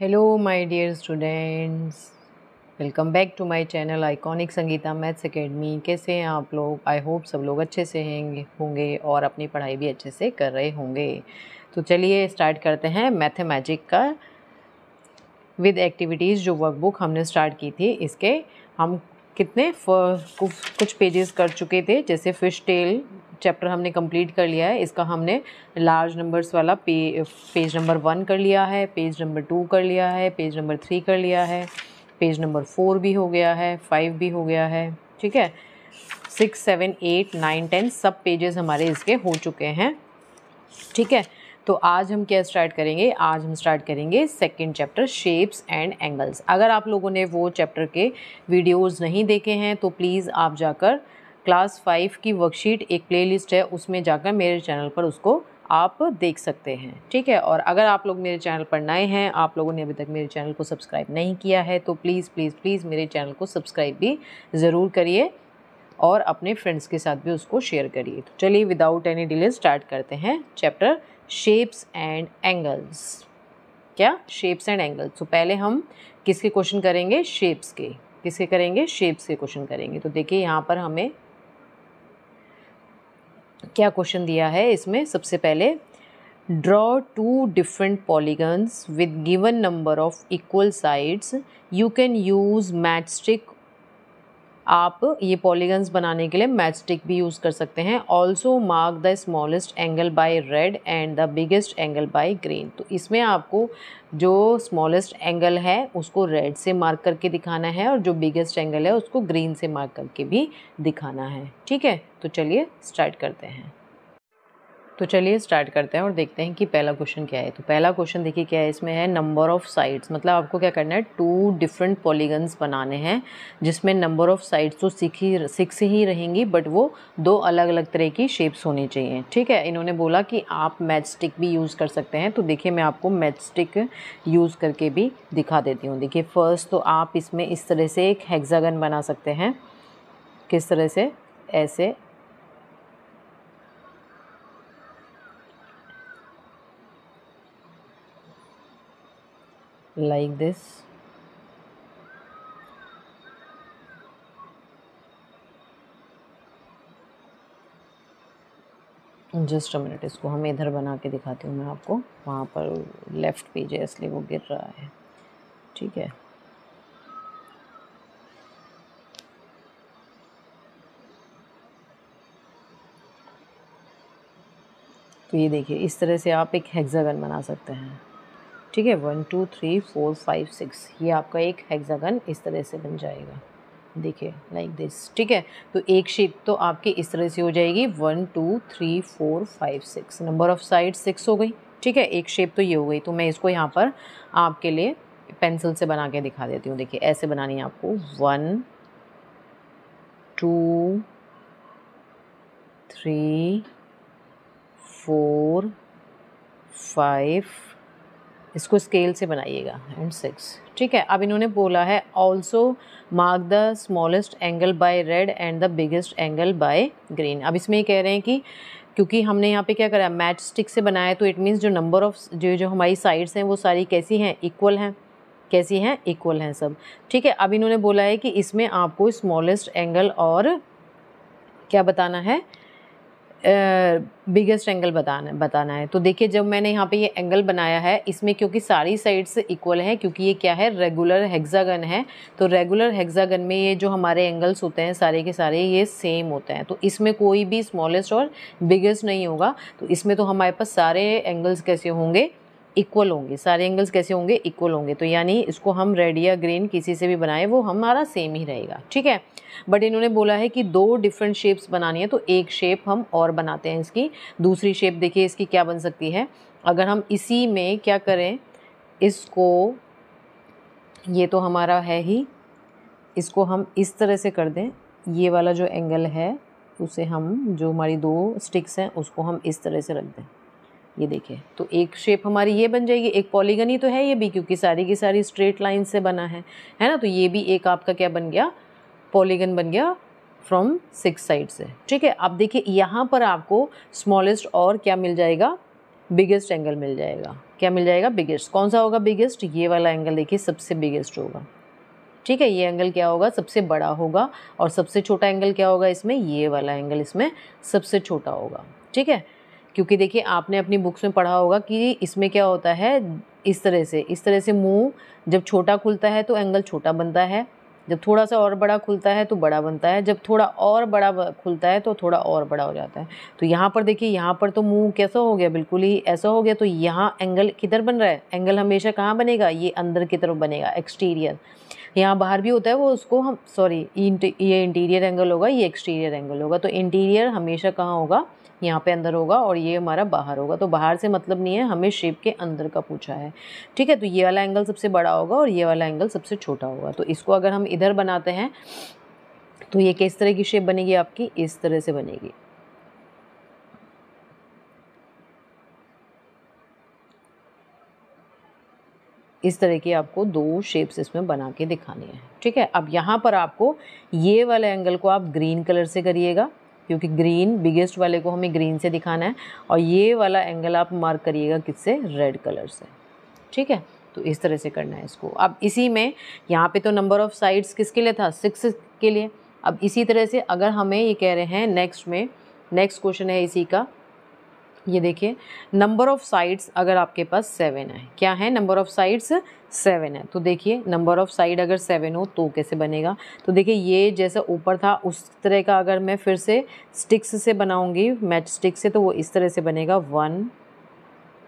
Hello my dear students, welcome back to my channel iconic Sangeeta maths academy. कैसे हैं आप लोग? आई होप सब लोग अच्छे से होंगे और अपनी पढ़ाई भी अच्छे से कर रहे होंगे। तो चलिए स्टार्ट करते हैं मैथमेटिक का विद एक्टिविटीज़। जो वर्कबुक हमने स्टार्ट की थी, इसके हम कितने कुछ पेजेस कर चुके थे। जैसे फिश टेल चैप्टर हमने कंप्लीट कर लिया है। इसका हमने लार्ज नंबर्स वाला पेज नंबर 1 कर लिया है, पेज नंबर 2 कर लिया है, पेज नंबर 3 कर लिया है, पेज नंबर 4 भी हो गया है, 5 भी हो गया है। ठीक है, 6, 7, 8, 9, 10 सब पेजेस हमारे इसके हो चुके हैं। ठीक है, तो आज हम क्या स्टार्ट करेंगे? आज हम स्टार्ट करेंगे second chapter shapes and angles. अगर आप लोगों ने वो चैप्टर के वीडियोस नहीं देखे हैं तो प्लीज़ आप जाकर क्लास 5 की वर्कशीट एक प्लेलिस्ट है, उसमें जाकर मेरे चैनल पर उसको आप देख सकते हैं। ठीक है, और अगर आप लोग मेरे चैनल पर नए हैं, आप लोगों ने अभी तक मेरे चैनल को सब्सक्राइब नहीं किया है, तो प्लीज़ प्लीज़ प्लीज़ मेरे चैनल को सब्सक्राइब भी ज़रूर करिए और अपने फ्रेंड्स के साथ भी उसको शेयर करिए। तो चलिए विदाउट एनी डिले स्टार्ट करते हैं चैप्टर शेप्स एंड एंगल्स। क्या? Shapes and angles. तो पहले हम किसके क्वेश्चन करेंगे? शेप्स के। किसके करेंगे? शेप्स के क्वेश्चन करेंगे। तो देखिए यहाँ पर हमें क्या क्वेश्चन दिया है। इसमें सबसे पहले draw 2 different polygons with given number of equal sides, you can use match stick. आप ये पॉलीगन्स बनाने के लिए मैच स्टिक भी यूज़ कर सकते हैं। Also mark the smallest angle by red and the biggest angle by green. तो इसमें आपको जो स्मॉलेस्ट एंगल है उसको रेड से मार्क करके दिखाना है और जो बिगेस्ट एंगल है उसको ग्रीन से मार्क करके भी दिखाना है। ठीक है, तो चलिए स्टार्ट करते हैं। तो चलिए स्टार्ट करते हैं और देखते हैं कि पहला क्वेश्चन क्या है। तो पहला क्वेश्चन देखिए क्या है, इसमें है नंबर ऑफ़ साइड्स। मतलब आपको क्या करना है, 2 डिफरेंट पॉलीगन्स बनाने हैं जिसमें नंबर ऑफ़ साइड्स तो 6 ही रहेंगी, बट वो 2 अलग अलग तरह की शेप्स होनी चाहिए। ठीक है, इन्होंने बोला कि आप मैच स्टिक भी यूज़ कर सकते हैं। तो देखिए मैं आपको मैच स्टिक यूज़ करके भी दिखा देती हूँ। देखिए फर्स्ट तो आप इसमें इस तरह से एक हेक्सागन बना सकते हैं। किस तरह से? ऐसे like this। Just a minute, इसको हम इधर बना के दिखाती हूँ मैं आपको। वहाँ पर लेफ़्ट पेज है इसलिए वो गिर रहा है। ठीक है, तो ये देखिए इस तरह से आप एक हेक्सागन बना सकते हैं। ठीक है, 1 2 3 4 5 6 ये आपका एक हेक्सागन इस तरह से बन जाएगा। देखिए लाइक दिस। ठीक है, तो एक शेप तो आपकी इस तरह से हो जाएगी। 1 2 3 4 5 6 नंबर ऑफ साइड 6 हो गई। ठीक है, एक शेप तो ये हो गई। तो मैं इसको यहाँ पर आपके लिए पेंसिल से बना के दिखा देती हूँ। देखिए ऐसे बनानी है आपको। 1 2 3 4 5, इसको स्केल से बनाइएगा, एंड 6। ठीक है, अब इन्होंने बोला है also mark the smallest angle by red and the biggest angle by green. अब इसमें ये कह रहे हैं कि क्योंकि हमने यहाँ पे क्या करा, मैच स्टिक से बनाया है, तो इट मीन्स जो नंबर ऑफ जो हमारी साइड्स हैं वो सारी कैसी हैं? इक्वल हैं। कैसी हैं? इक्वल हैं सब। ठीक है, अब इन्होंने बोला है कि इसमें आपको स्मॉलेस्ट एंगल और क्या बताना है, बिगेस्ट एंगल बताना है। तो देखिए जब मैंने यहाँ पे ये एंगल बनाया है, इसमें क्योंकि सारी साइड्स इक्वल हैं, क्योंकि ये क्या है, रेगुलर हेक्सागन है, तो रेगुलर हेक्सागन में ये जो हमारे एंगल्स होते हैं सारे के सारे ये सेम होते हैं। तो इसमें कोई भी स्मॉलेस्ट और बिगेस्ट नहीं होगा। तो इसमें तो हमारे पास सारे एंगल्स कैसे होंगे? इक्वल होंगे। सारे एंगल्स कैसे होंगे? इक्वल होंगे। तो यानी इसको हम रेड या ग्रीन किसी से भी बनाएं वो हमारा सेम ही रहेगा। ठीक है, बट इन्होंने बोला है कि 2 डिफरेंट शेप्स बनानी है, तो एक शेप हम और बनाते हैं इसकी। दूसरी शेप देखिए इसकी क्या बन सकती है। अगर हम इसी में क्या करें, इसको, ये तो हमारा है ही, इसको हम इस तरह से कर दें। ये वाला जो एंगल है उसे हम, जो हमारी 2 स्टिक्स हैं उसको हम इस तरह से रख दें। ये देखिए, तो एक शेप हमारी ये बन जाएगी। एक पॉलीगन ही तो है ये भी, क्योंकि सारी की सारी स्ट्रेट लाइन से बना है ना। तो ये भी एक आपका क्या बन गया, पॉलीगन बन गया फ्रॉम 6 साइड से। ठीक है, अब देखिए यहाँ पर आपको स्मॉलेस्ट और क्या मिल जाएगा, बिगेस्ट एंगल मिल जाएगा। क्या मिल जाएगा, बिगेस्ट। कौन सा होगा बिगेस्ट, ये वाला एंगल देखिए सबसे बिगेस्ट होगा, ठीक है। ये एंगल क्या होगा, सबसे बड़ा होगा। और सबसे छोटा एंगल क्या होगा इसमें, ये वाला एंगल इसमें सबसे छोटा होगा, ठीक है। क्योंकि देखिए आपने अपनी बुक्स में पढ़ा होगा कि इसमें क्या होता है, इस तरह से मुंह जब छोटा खुलता है तो एंगल छोटा बनता है, जब थोड़ा सा और बड़ा खुलता है तो बड़ा बनता है, जब थोड़ा और बड़ा खुलता है तो थोड़ा और बड़ा हो जाता है। तो यहाँ पर देखिए, यहाँ पर तो मुंह कैसा हो गया, बिल्कुल ही ऐसा हो गया। तो यहाँ एंगल किधर बन रहा है, एंगल हमेशा कहाँ बनेगा, ये अंदर की तरफ बनेगा, एक्सटीरियर। यहाँ बाहर भी होता है वो, उसको हम ये इंटीरियर एंगल होगा, ये एक्सटीरियर एंगल होगा। तो इंटीरियर हमेशा कहाँ होगा, यहाँ पे अंदर होगा, और ये हमारा बाहर होगा। तो बाहर से मतलब नहीं है, हमें शेप के अंदर का पूछा है, ठीक है। तो ये वाला एंगल सबसे बड़ा होगा और ये वाला एंगल सबसे छोटा होगा। तो इसको अगर हम इधर बनाते हैं तो ये किस तरह की शेप बनेगी आपकी, इस तरह से बनेगी। इस तरह की आपको दो शेप्स इसमें बना के दिखानी है, ठीक है। अब यहाँ पर आपको ये वाले एंगल को आप ग्रीन कलर से करिएगा, क्योंकि ग्रीन बिगेस्ट वाले को हमें ग्रीन से दिखाना है। और ये वाला एंगल आप मार्क करिएगा किससे, रेड कलर से, ठीक है। तो इस तरह से करना है इसको। अब इसी में यहाँ पे तो नंबर ऑफ साइड्स किसके लिए था, 6 के लिए। अब इसी तरह से अगर हमें ये कह रहे हैं नेक्स्ट क्वेश्चन है इसी का, ये देखिए नंबर ऑफ साइड्स अगर आपके पास 7 है, क्या है, नंबर ऑफ साइड्स 7 है। तो देखिए नंबर ऑफ साइड अगर 7 हो तो कैसे बनेगा। तो देखिए ये जैसा ऊपर था उस तरह का अगर मैं फिर से स्टिक्स से बनाऊंगी, मैच स्टिक से, तो वो इस तरह से बनेगा 1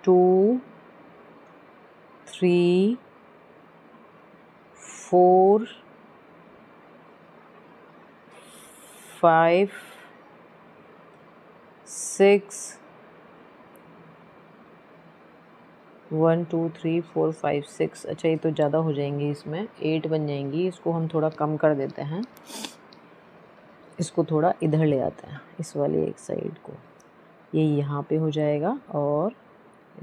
2 3 4 5 6 1 2 3 4 5 6। अच्छा ये तो ज़्यादा हो जाएंगी, इसमें 8 बन जाएंगी। इसको हम थोड़ा कम कर देते हैं, इसको थोड़ा इधर ले आते हैं, इस वाली एक साइड को, ये यहाँ पे हो जाएगा और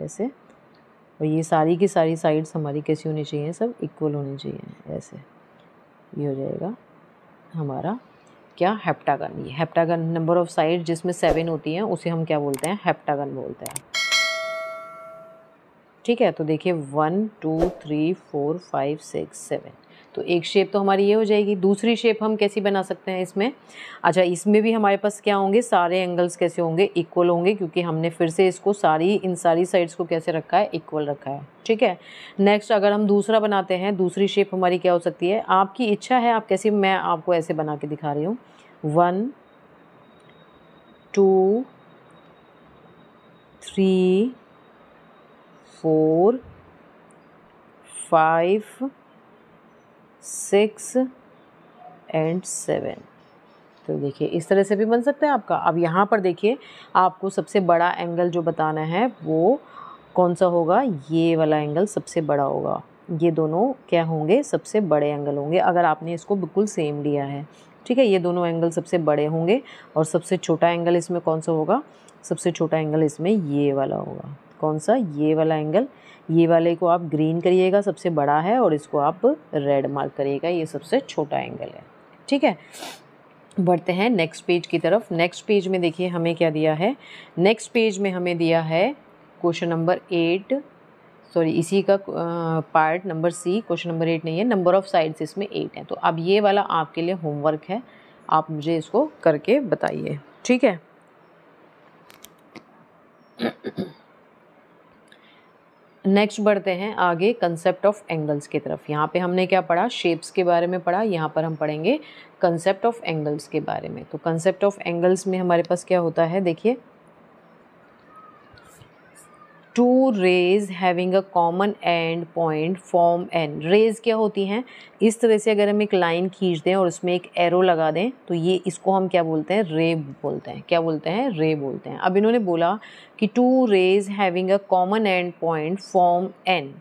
ऐसे। और ये सारी की सारी साइड्स हमारी कैसी होनी चाहिए, सब इक्वल होनी चाहिए, ऐसे। ये हो जाएगा हमारा क्या, हेप्टागन। ये हेप्टागन, नंबर ऑफ साइड जिसमें 7 होती हैं उसे हम क्या बोलते हैं, हेप्टागन बोलते हैं, ठीक है। तो देखिए 1 2 3 4 5 6 7। तो एक शेप तो हमारी ये हो जाएगी। दूसरी शेप हम कैसी बना सकते हैं इसमें, अच्छा इसमें भी हमारे पास क्या होंगे, सारे एंगल्स कैसे होंगे, इक्वल होंगे, क्योंकि हमने फिर से इसको इन सारी साइड्स को कैसे रखा है, इक्वल रखा है, ठीक है। नेक्स्ट अगर हम दूसरा बनाते हैं, दूसरी शेप हमारी क्या हो सकती है, आपकी इच्छा है आप कैसी, मैं आपको ऐसे बना के दिखा रही हूँ। 1 2 3 4 5 6 एंड 7। तो देखिए इस तरह से भी बन सकता है आपका। अब यहाँ पर देखिए आपको सबसे बड़ा एंगल जो बताना है वो कौन सा होगा, ये वाला एंगल सबसे बड़ा होगा। ये दोनों क्या होंगे, सबसे बड़े एंगल होंगे अगर आपने इसको बिल्कुल सेम लिया है, ठीक है। ये दोनों एंगल सबसे बड़े होंगे। और सबसे छोटा एंगल इसमें कौन सा होगा, सबसे छोटा एंगल इसमें ये वाला होगा। कौन सा, ये वाला एंगल। ये वाले को आप ग्रीन करिएगा, सबसे बड़ा है, और इसको आप रेड मार्क करिएगा, ये सबसे छोटा एंगल है, ठीक है। बढ़ते हैं नेक्स्ट पेज की तरफ। नेक्स्ट पेज में देखिए हमें क्या दिया है, नेक्स्ट पेज में हमें दिया है क्वेश्चन नंबर 8, सॉरी इसी का part number C, question number 8 नहीं है, नंबर ऑफ साइड्स इसमें 8 है। तो अब ये वाला आपके लिए होमवर्क है, आप मुझे इसको करके बताइए, ठीक है। नेक्स्ट बढ़ते हैं आगे कंसेप्ट ऑफ एंगल्स की तरफ। यहाँ पे हमने क्या पढ़ा, शेप्स के बारे में पढ़ा, यहाँ पर हम पढ़ेंगे कंसेप्ट ऑफ एंगल्स के बारे में। तो कंसेप्ट ऑफ एंगल्स में हमारे पास क्या होता है, देखिए two rays having a common end point form an. Rays क्या होती हैं, इस तरह से अगर हम एक लाइन खींच दें और उसमें एक एरो लगा दें तो ये इसको हम क्या बोलते हैं, रे बोलते हैं। क्या बोलते हैं, रे बोलते हैं। अब इन्होंने बोला कि two rays having a common end point form an.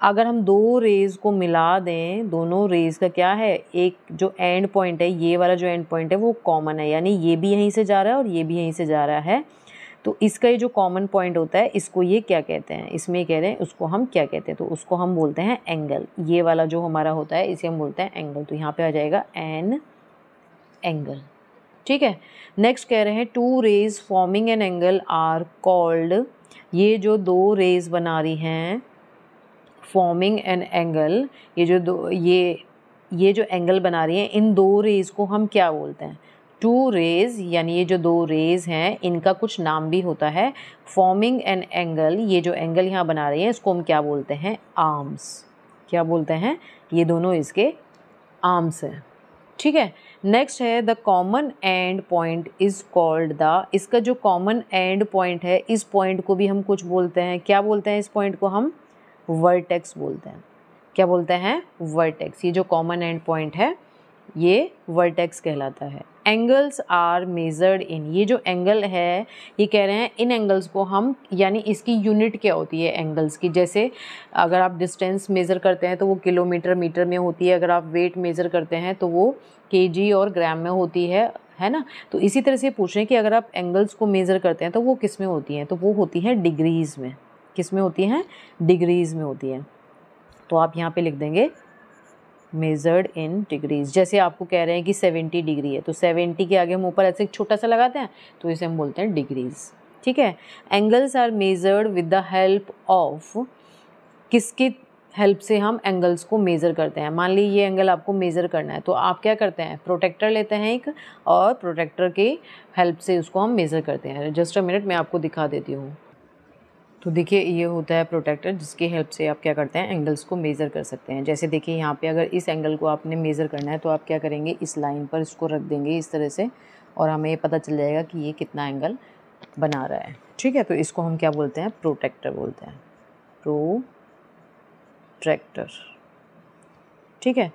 अगर हम दो रेज को मिला दें, दोनों रेज का क्या है, एक जो एंड पॉइंट है, ये वाला जो एंड पॉइंट है वो कॉमन है, यानी ये भी यहीं से जा रहा है और ये भी यहीं से जा रहा है। तो इसका ये जो कॉमन पॉइंट होता है इसको ये क्या कहते हैं, इसमें कह रहे हैं उसको हम क्या कहते हैं, तो उसको हम बोलते हैं एंगल। ये वाला जो हमारा होता है इसे हम बोलते हैं एंगल। तो यहाँ पे आ जाएगा एन एंगल, ठीक है। नेक्स्ट कह रहे हैं two rays forming an angle are called ये जो दो रेज बना रही हैं फॉर्मिंग एन एंगल, ये जो एंगल बना रही हैं, इन दो रेज को हम क्या बोलते हैं? टू रेज, यानी ये जो दो रेज हैं इनका कुछ नाम भी होता है। फॉर्मिंग एन एंगल, ये जो एंगल यहाँ बना रही है इसको हम क्या बोलते हैं? आर्म्स। क्या बोलते हैं? ये दोनों इसके आर्म्स हैं, ठीक है। नेक्स्ट है the common end point is called the, इसका जो कॉमन एंड पॉइंट है इस पॉइंट को भी हम कुछ बोलते हैं। क्या बोलते हैं इस पॉइंट को? हम वर्टेक्स बोलते हैं। क्या बोलते हैं? वर्टेक्स। ये जो कॉमन एंड पॉइंट है ये वर्टेक्स कहलाता है। एंगल्स आर मेजर्ड इन, ये जो एंगल है ये कह रहे हैं इन एंगल्स को हम, यानी इसकी यूनिट क्या होती है एंगल्स की? जैसे अगर आप डिस्टेंस मेज़र करते हैं तो वो किलोमीटर मीटर में होती है, अगर आप वेट मेज़र करते हैं तो वो केजी और ग्राम में होती है ना। तो इसी तरह से पूछ रहे हैं कि अगर आप एंगल्स को मेज़र करते हैं तो वो किस में होती हैं? तो वो होती हैं डिग्रीज़ में। किस में होती हैं? डिग्रीज़ में होती हैं। तो आप यहाँ पे लिख देंगे मेजर्ड इन डिग्रीज। जैसे आपको कह रहे हैं कि 70 डिग्री है तो 70 के आगे हम ऊपर ऐसे छोटा सा लगाते हैं तो इसे हम बोलते हैं डिग्रीज, ठीक है। Angles are measured with the help of, किसकी हेल्प से हम एंगल्स को मेज़र करते हैं? मान लीजिए ये एंगल आपको मेज़र करना है तो आप क्या करते हैं? प्रोटेक्टर लेते हैं एक, और प्रोटेक्टर की हेल्प से उसको हम मेज़र करते हैं। जस्ट अ मिनट, मैं आपको दिखा देती हूँ। तो देखिए ये होता है प्रोटेक्टर, जिसकी हेल्प से आप क्या करते हैं? एंगल्स को मेज़र कर सकते हैं। जैसे देखिए यहाँ पे अगर इस एंगल को आपने मेज़र करना है तो आप क्या करेंगे? इस लाइन पर इसको रख देंगे इस तरह से, और हमें ये पता चल जाएगा कि ये कितना एंगल बना रहा है, ठीक है। तो इसको हम क्या बोलते हैं? प्रोटेक्टर बोलते हैं, प्रोट्रैक्टर, ठीक है।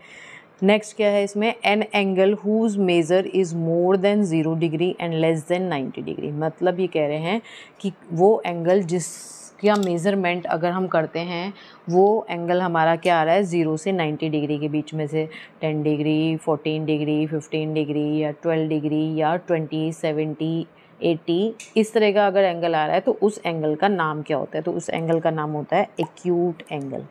नेक्स्ट क्या है इसमें? An angle whose measure is more than 0 degree and less than 90 degree. मतलब ये कह रहे हैं कि वो एंगल जिसका मेज़रमेंट अगर हम करते हैं वो एंगल हमारा क्या आ रहा है? 0 से 90 डिग्री के बीच में से, 10 डिग्री, 14 डिग्री, 15 डिग्री या 12 डिग्री या 20, 70, 80, इस तरह का अगर एंगल आ रहा है तो उस एंगल का नाम क्या होता है? तो उस एंगल का नाम होता है एक्यूट एंगल।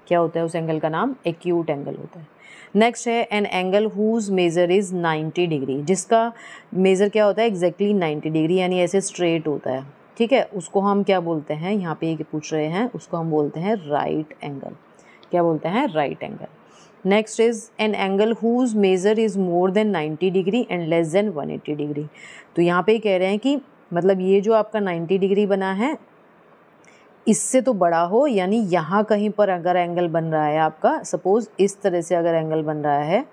क्या होता है उस एंगल का नाम? एक्यूट एंगल होता है। नेक्स्ट है an angle whose measure is 90 degree, जिसका मेज़र क्या होता है? एग्जैक्टली 90 डिग्री, यानी ऐसे स्ट्रेट होता है, ठीक है। उसको हम क्या बोलते हैं? यहाँ पे ये पूछ रहे हैं, उसको हम बोलते हैं राइट एंगल। क्या बोलते हैं? Right angle. Next is an angle whose measure is more than 90 degree and less than 180 degree. तो यहाँ पे कह रहे हैं कि मतलब ये जो आपका 90 डिग्री बना है इससे तो बड़ा हो, यानी यहाँ कहीं पर अगर एंगल बन रहा है आपका, सपोज़ इस तरह से अगर एंगल बन रहा है,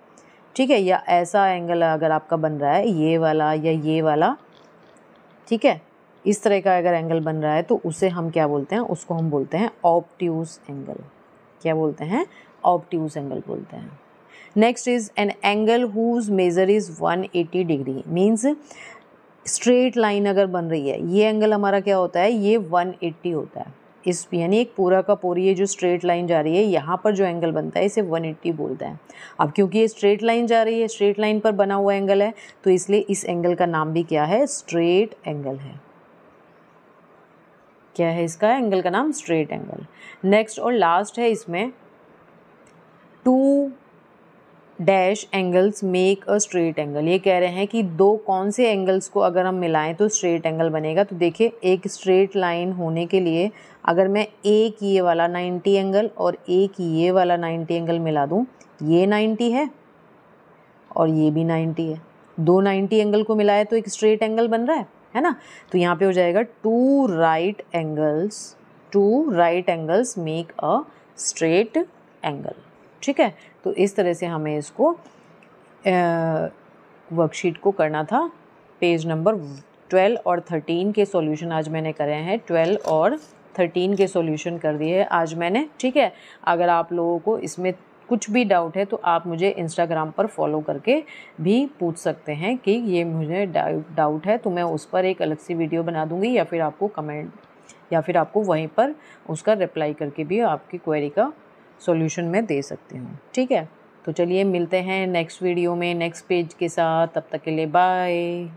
ठीक है, या ऐसा एंगल अगर आपका बन रहा है ये वाला या ये वाला, ठीक है, इस तरह का अगर एंगल बन रहा है तो उसे हम क्या बोलते हैं? उसको हम बोलते हैं ऑब्ट्यूज एंगल। क्या बोलते हैं? ऑब्ट्यूज एंगल बोलते हैं। Next is an angle whose measure is 180 degree, means straight line अगर बन रही है, ये एंगल हमारा क्या होता है? ये 180 होता है। इस यानी एक पूरा का पूरी ये जो स्ट्रेट लाइन जा रही है यहाँ पर जो एंगल बनता है इसे 180 बोलते हैं। अब क्योंकि ये स्ट्रेट लाइन जा रही है, स्ट्रेट लाइन पर बना हुआ एंगल है, तो इसलिए इस एंगल का नाम भी क्या है? स्ट्रेट एंगल है। क्या है इसका एंगल का नाम? Straight angle. नेक्स्ट और लास्ट है इसमें, two dash angles make a straight angle. ये कह रहे हैं कि दो कौन से एंगल्स को अगर हम मिलाएं तो स्ट्रेट एंगल बनेगा। तो देखिए एक स्ट्रेट लाइन होने के लिए अगर मैं एक ये वाला 90 एंगल और एक ये वाला 90 एंगल मिला दूं, ये 90 है और ये भी 90 है, दो 90 एंगल को मिलाए तो एक स्ट्रेट एंगल बन रहा है ना। तो यहाँ पे हो जाएगा two right angles make a straight angle, ठीक है। तो इस तरह से हमें इसको वर्कशीट को करना था। पेज नंबर 12 और 13 के सॉल्यूशन आज मैंने करे हैं, 12 और 13 के सॉल्यूशन कर दिए आज मैंने, ठीक है। अगर आप लोगों को इसमें कुछ भी डाउट है तो आप मुझे इंस्टाग्राम पर फॉलो करके भी पूछ सकते हैं कि ये मुझे डाउट है, तो मैं उस पर एक अलग सी वीडियो बना दूंगी, या फिर आपको कमेंट, या फिर आपको वहीं पर उसका रिप्लाई करके भी आपकी क्वेरी का सॉल्यूशन मैं दे सकती हूँ, ठीक है। तो चलिए मिलते हैं नेक्स्ट वीडियो में नेक्स्ट पेज के साथ, तब तक के लिए बाय।